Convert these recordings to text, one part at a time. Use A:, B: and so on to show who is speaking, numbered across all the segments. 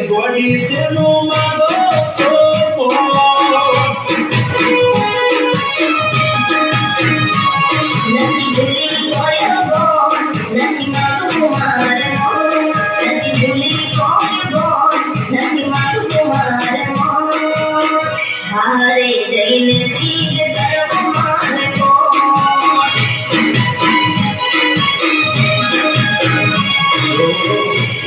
A: Godi se no mago sopo Nati buli koyo bon Nati mago kumare mon Nati buli koyo bon Nati mago kumare mon Hare jaine seed garvo mare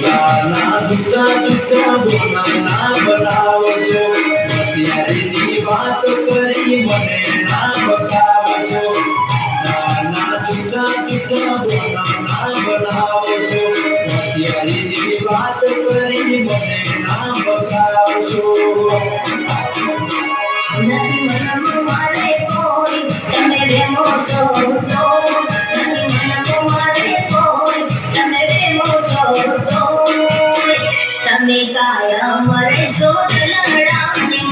A: La duta duta bona na બનાવો છો હોશિયારીની વાત કરી મને ના બતાવો છો ના દુટા દુટા bona ના બનાવો છો હોશિયારીની વાત કરી મને ના બતાવો છો નથી મન મારે કોઈ તમે રેમો છો નથી મન મારે કોઈ તમે રેમો છો તમે કાયા મરે શોધ લડાની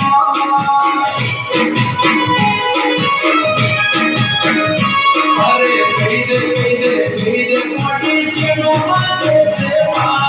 A: અરે કહી દે મોટી છે નો માગે સેવા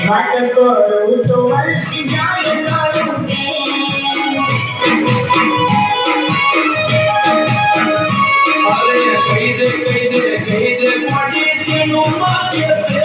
A: बात करूं तो वर्ष जाए काढ़ू पे अरे कही दे मोटी से नो मागे से